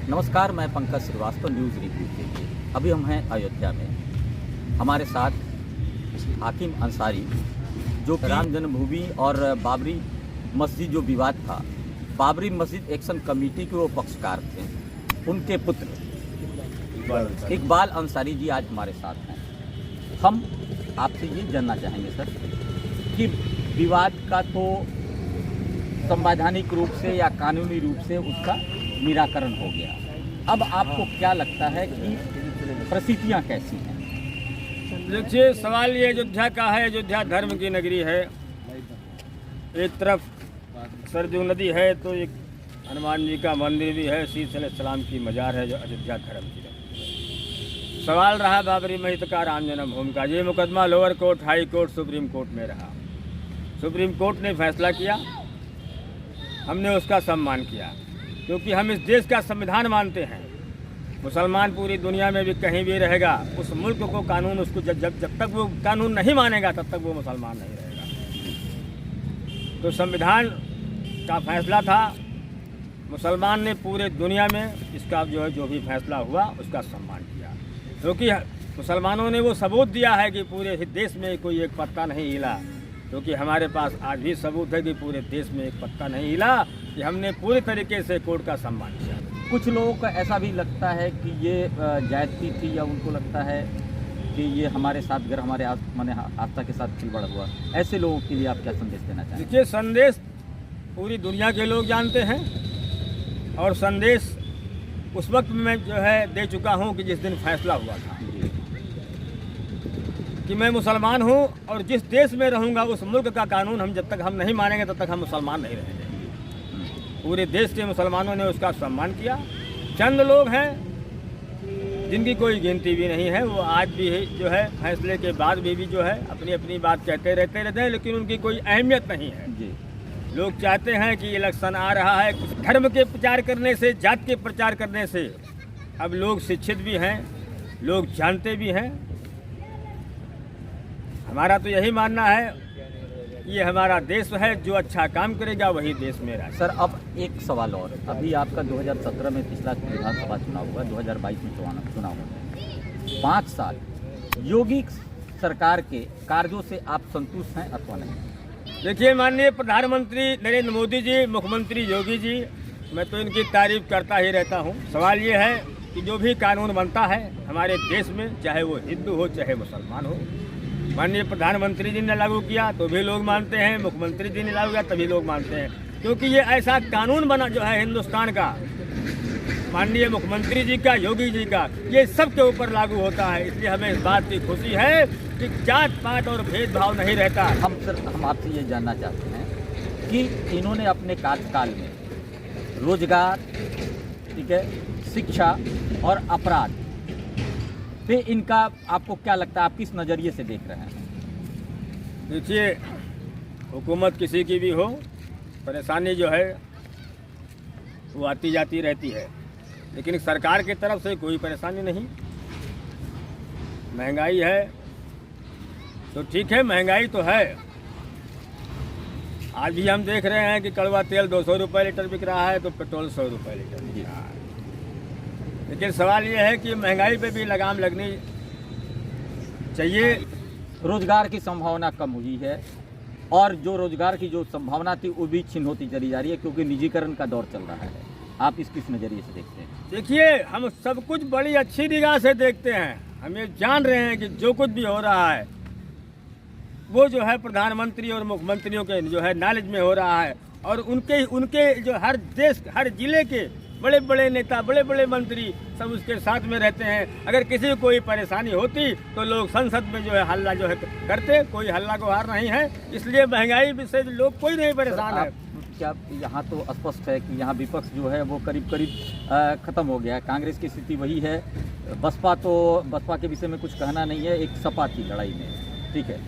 नमस्कार, मैं Pankaj Srivastava, news review के लिए। अभी हम हैं अयोध्या में। हमारे साथ हाकिम अंसारी, जो राम जन्मभूमि और बाबरी मस्जिद जो विवाद था, बाबरी मस्जिद एक्शन कमेटी के वो पक्षकार थे। उनके पुत्र इकबाल अंसारी जी आज हमारे साथ हैं। हम आपसे ये जानना चाहेंगे सर कि विवाद का तो संवैधानिक रूप से या कानूनी रूप से उसका निराकरण हो गया। अब आपको क्या लगता है कि परिस्थितियाँ कैसी हैं? देखिए, सवाल ये अयोध्या का है। अयोध्या धर्म की नगरी है। एक तरफ सरजू नदी है तो एक हनुमान जी का मंदिर भी है, शीश अलैहिस्सलाम की मजार है, जो अयोध्या धर्म की नगरी है। सवाल रहा बाबरी मस्जिद का, राम जन्मभूमि का। ये मुकदमा lower court, high court, supreme court में रहा। सुप्रीम कोर्ट ने फैसला किया, हमने उसका सम्मान किया, क्योंकि हम इस देश का संविधान मानते हैं। मुसलमान पूरी दुनिया में भी कहीं भी रहेगा, उस मुल्क को कानून उसको जब तक वो कानून नहीं मानेगा तब तक वो मुसलमान नहीं रहेगा। तो संविधान का फैसला था, मुसलमान ने पूरे दुनिया में इसका जो भी फैसला हुआ उसका सम्मान किया, क्योंकि मुसलमानों ने वो सबूत दिया है कि पूरे देश में कोई एक पत्ता नहीं हिला। क्योंकि हमारे पास आज भी सबूत है कि पूरे देश में एक पत्ता नहीं हिला, कि हमने पूरी तरीके से कोर्ट का सम्मान किया। कुछ लोगों का ऐसा भी लगता है कि ये ज्यादती थी, या उनको लगता है कि ये हमारे साथ घर, हमारे आस्था के साथ खिलवाड़ हुआ। ऐसे लोगों के लिए आप क्या संदेश देना चाहेंगे? देखिए, संदेश पूरी दुनिया के लोग जानते हैं, और संदेश उस वक्त मैं दे चुका हूँ कि जिस दिन फैसला हुआ था कि मैं मुसलमान हूँ, और जिस देश में रहूँगा उस मुल्क का कानून हम जब तक हम नहीं मानेंगे तब तक हम मुसलमान नहीं रहेंगे। पूरे देश के मुसलमानों ने उसका सम्मान किया। चंद लोग हैं जिनकी कोई गिनती भी नहीं है, वो आज भी फैसले के बाद भी अपनी अपनी बात कहते रहते हैं, लेकिन उनकी कोई अहमियत नहीं है। लोग चाहते हैं कि इलेक्शन आ रहा है, धर्म के प्रचार करने से, जात के प्रचार करने से अब लोग शिक्षित भी हैं, लोग जानते भी हैं। हमारा तो यही मानना है, ये हमारा देश है, जो अच्छा काम करेगा वही देश में रहेगा। सर, अब एक सवाल और। अभी आपका 2017 में पिछला विधानसभा चुनाव हुआ, 2022 में चुनाव हुआ। 5 साल योगी सरकार के कार्यों से आप संतुष्ट हैं अथवा नहीं? देखिए, माननीय प्रधानमंत्री नरेंद्र मोदी जी, मुख्यमंत्री योगी जी, मैं तो इनकी तारीफ करता ही रहता हूँ। सवाल ये है कि जो भी कानून बनता है हमारे देश में, चाहे वो हिंदू हो चाहे मुसलमान हो, माननीय प्रधानमंत्री जी ने लागू किया तो भी लोग मानते हैं, मुख्यमंत्री जी ने लागू किया तभी लोग मानते हैं, क्योंकि ये ऐसा कानून बना हिंदुस्तान का, माननीय मुख्यमंत्री जी का, योगी जी का, ये सबके ऊपर लागू होता है। इसलिए हमें इस बात की खुशी है कि जात पात और भेदभाव नहीं रहता। हम आपसे ये जानना चाहते हैं कि इन्होंने अपने कार्यकाल में रोजगार, ठीक है, शिक्षा और अपराध पे इनका आपको क्या लगता है, आप किस नज़रिए से देख रहे हैं? देखिए, हुकूमत किसी की भी हो, परेशानी वो आती जाती रहती है, लेकिन सरकार की तरफ से कोई परेशानी नहीं। महंगाई है तो ठीक है, महंगाई तो है। आज भी हम देख रहे हैं कि कड़वा तेल 200 रुपये लीटर बिक रहा है, तो पेट्रोल 100 रुपये लीटर बिक रहा है। लेकिन सवाल ये है कि महंगाई पे भी लगाम लगनी चाहिए। रोजगार की संभावना कम हुई है, और जो रोजगार की जो संभावना थी वो भी छीन होती चली जा रही है, क्योंकि निजीकरण का दौर चल रहा है। आप इस किस नज़रिए से देखते हैं? देखिए, हम सब कुछ बड़ी अच्छी निगाह से देखते हैं। हम ये जान रहे हैं कि जो कुछ भी हो रहा है वो प्रधानमंत्री और मुख्यमंत्रियों के नॉलेज में हो रहा है, और उनके हर देश, हर जिले के बड़े बड़े नेता, बड़े बड़े मंत्री सब उसके साथ में रहते हैं। अगर किसी को कोई परेशानी होती तो लोग संसद में हल्ला करते। कोई हल्ला को हार नहीं है, इसलिए महंगाई से लोग कोई नहीं परेशान है। क्या यहाँ तो स्पष्ट है कि यहाँ विपक्ष वो करीब ख़त्म हो गया है, कांग्रेस की स्थिति वही है। बसपा के विषय में कुछ कहना नहीं है। एक सपा थी लड़ाई में, ठीक है,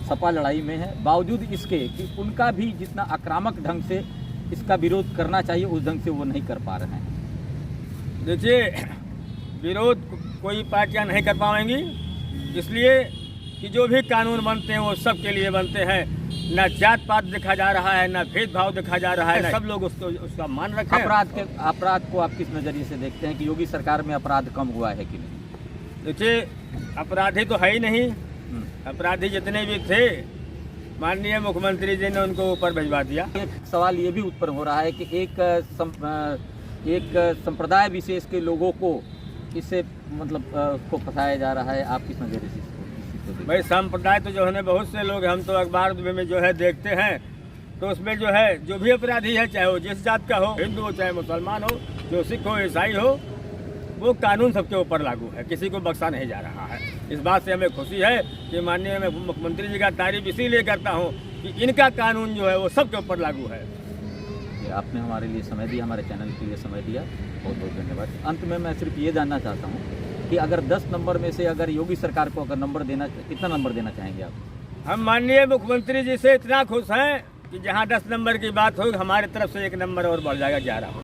सपा लड़ाई में है, बावजूद इसके कि उनका भी जितना आक्रामक ढंग से इसका विरोध करना चाहिए उस ढंग से वो नहीं कर पा रहे हैं। देखिए, विरोध कोई पार्टियां नहीं कर पाएंगी, इसलिए कि जो भी कानून बनते हैं वो सब के लिए बनते हैं, ना जात पात देखा जा रहा है, ना भेदभाव देखा जा रहा है, सब लोग उसका मान रखें। अपराध को आप किस नज़रिए से देखते हैं कि योगी सरकार में अपराध कम हुआ है कि नहीं? देखिए, अपराधी तो है ही नहीं। अपराधी जितने भी थे माननीय मुख्यमंत्री जी ने उनको ऊपर भिजवा दिया। एक सवाल ये भी उत्पन्न हो रहा है कि एक संप्रदाय विशेष के लोगों को इससे मतलब को फंसाया जा रहा है। आप किस नज़रिए से इसको देखते हैं? भाई संप्रदाय तो जो है बहुत से लोग, हम तो अखबार में जो है देखते हैं, तो उसमें जो है जो भी अपराधी है, चाहे वो जिस जात का हो, हिंदू हो चाहे मुसलमान हो, जो सिख हो ईसाई हो, वो कानून सबके ऊपर लागू है, किसी को बख्शा नहीं जा रहा है। इस बात से हमें खुशी है कि माननीय मैं मुख्यमंत्री जी का तारीफ इसीलिए करता हूँ कि इनका कानून जो है वो सबके ऊपर लागू है। आपने हमारे लिए समय दिया, हमारे चैनल के लिए समय दिया, बहुत बहुत धन्यवाद। अंत में मैं सिर्फ ये जानना चाहता हूँ कि अगर 10 नंबर में से अगर योगी सरकार को अगर नंबर देना, कितना नंबर देना चाहेंगे आप? हम माननीय मुख्यमंत्री जी से इतना खुश हैं कि जहाँ 10 नंबर की बात हो, हमारे तरफ से 1 नंबर और बढ़ जाएगा, 11 हो।